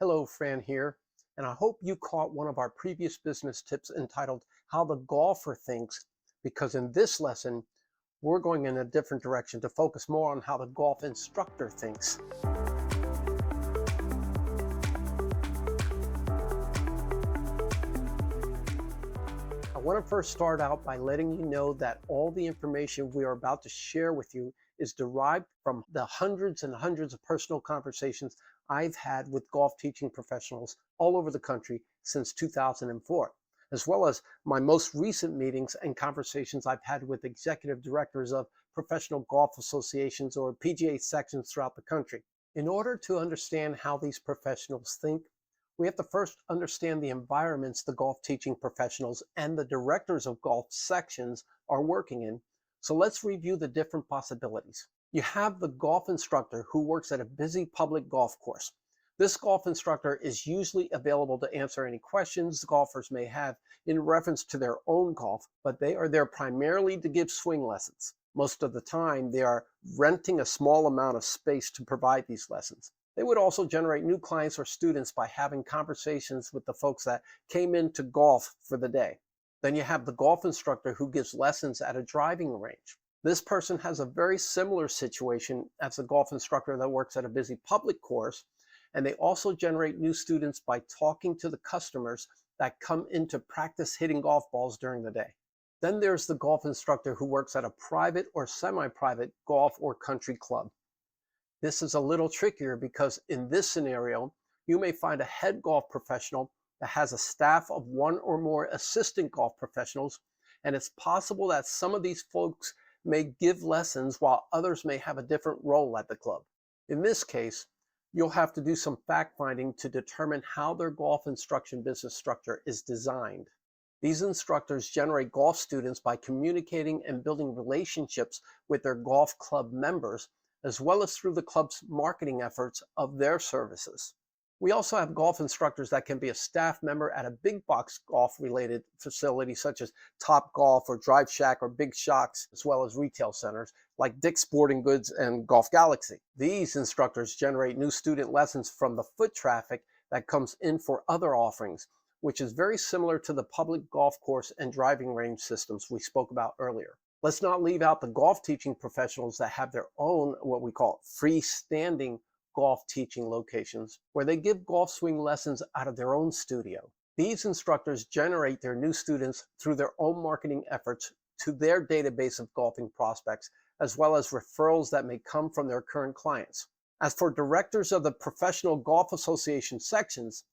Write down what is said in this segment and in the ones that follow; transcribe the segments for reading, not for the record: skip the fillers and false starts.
Hello, Fran here, and I hope you caught one of our previous business tips entitled How the Golfer Thinks, because in this lesson, we're going in a different direction to focus more on how the golf instructor thinks. I want to first start out by letting you know that all the information we are about to share with you is derived from the hundreds and hundreds of personal conversations I've had with golf teaching professionals all over the country since 2004, as well as my most recent meetings and conversations I've had with executive directors of professional golf associations or PGA sections throughout the country. In order to understand how these professionals think, we have to first understand the environments the golf teaching professionals and the directors of golf sections are working in. So let's review the different possibilities. You have the golf instructor who works at a busy public golf course. This golf instructor is usually available to answer any questions golfers may have in reference to their own golf, but they are there primarily to give swing lessons. Most of the time, they are renting a small amount of space to provide these lessons. They would also generate new clients or students by having conversations with the folks that came into golf for the day. Then you have the golf instructor who gives lessons at a driving range. This person has a very similar situation as the golf instructor that works at a busy public course, and they also generate new students by talking to the customers that come in to practice hitting golf balls during the day. Then there's the golf instructor who works at a private or semi-private golf or country club. This is a little trickier because in this scenario, you may find a head golf professional that has a staff of one or more assistant golf professionals, and it's possible that some of these folks may give lessons while others may have a different role at the club. In this case, you'll have to do some fact finding to determine how their golf instruction business structure is designed. These instructors generate golf students by communicating and building relationships with their golf club members, as well as through the club's marketing efforts of their services. We also have golf instructors that can be a staff member at a big box golf related facility such as Top Golf or Drive Shack or Big Shocks, as well as retail centers like Dick's Sporting Goods and Golf Galaxy. These instructors generate new student lessons from the foot traffic that comes in for other offerings, which is very similar to the public golf course and driving range systems we spoke about earlier. Let's not leave out the golf teaching professionals that have their own, what we call freestanding golf teaching locations, where they give golf swing lessons out of their own studio. These instructors generate their new students through their own marketing efforts to their database of golfing prospects, as well as referrals that may come from their current clients. As for directors of the professional golf association sections,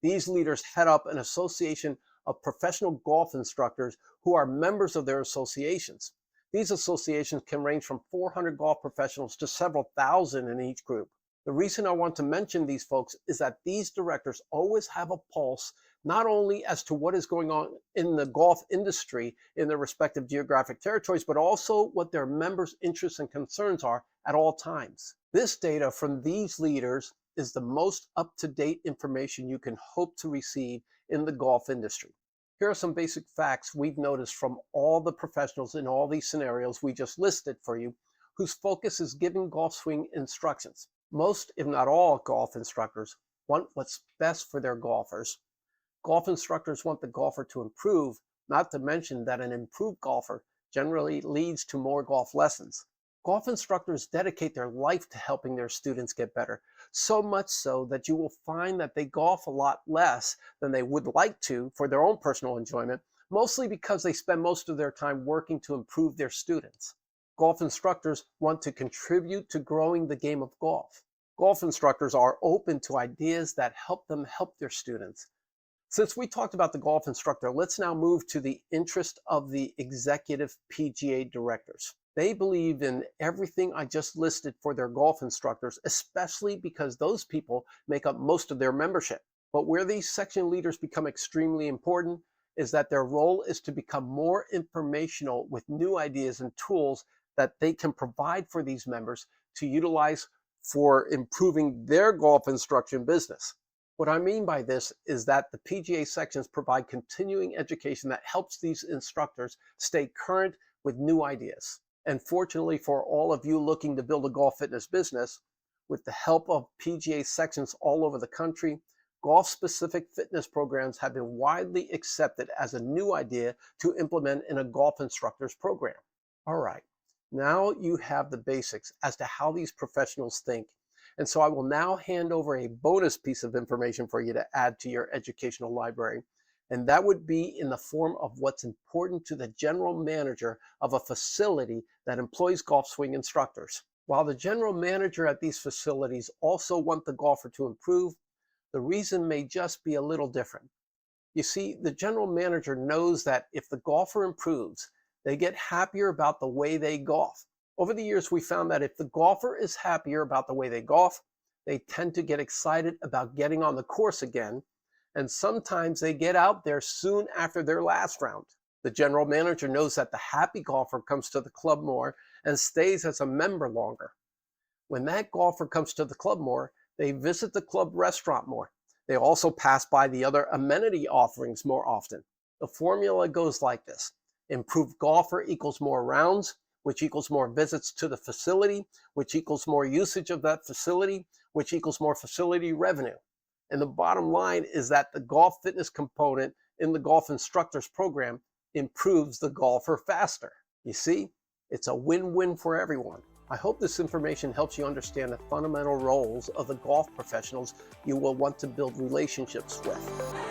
these leaders head up an association of professional golf instructors who are members of their associations. These associations can range from 400 golf professionals to several thousand in each group. The reason I want to mention these folks is that these directors always have a pulse, not only as to what is going on in the golf industry in their respective geographic territories, but also what their members' interests and concerns are at all times. This data from these leaders is the most up-to-date information you can hope to receive in the golf industry. Here are some basic facts we've noticed from all the professionals in all these scenarios we just listed for you, whose focus is giving golf swing instructions. Most, if not all, golf instructors want what's best for their golfers. Golf instructors want the golfer to improve, not to mention that an improved golfer generally leads to more golf lessons. Golf instructors dedicate their life to helping their students get better, so much so that you will find that they golf a lot less than they would like to for their own personal enjoyment, mostly because they spend most of their time working to improve their students. Golf instructors want to contribute to growing the game of golf. Golf instructors are open to ideas that help them help their students. Since we talked about the golf instructor, let's now move to the interest of the executive PGA directors. They believe in everything I just listed for their golf instructors, especially because those people make up most of their membership. But where these section leaders become extremely important is that their role is to become more informational with new ideas and tools that they can provide for these members to utilize for improving their golf instruction business. What I mean by this is that the PGA sections provide continuing education that helps these instructors stay current with new ideas. And fortunately for all of you looking to build a golf fitness business, With the help of PGA sections all over the country, golf-specific fitness programs have been widely accepted as a new idea to implement in a golf instructor's program. All right, now you have the basics as to how these professionals think. And so I will now hand over a bonus piece of information for you to add to your educational library. And that would be in the form of what's important to the general manager of a facility that employs golf swing instructors. While the general manager at these facilities also want the golfer to improve, the reason may just be a little different. You see, the general manager knows that if the golfer improves, they get happier about the way they golf. Over the years, we found that if the golfer is happier about the way they golf, they tend to get excited about getting on the course again, and sometimes they get out there soon after their last round. The general manager knows that the happy golfer comes to the club more and stays as a member longer. When that golfer comes to the club more, they visit the club restaurant more. They also pass by the other amenity offerings more often. The formula goes like this. Improved golfer equals more rounds, which equals more visits to the facility, which equals more usage of that facility, which equals more facility revenue. And the bottom line is that the golf fitness component in the golf instructor's program improves the golfer faster. You see, it's a win-win for everyone. I hope this information helps you understand the fundamental roles of the golf professionals you will want to build relationships with.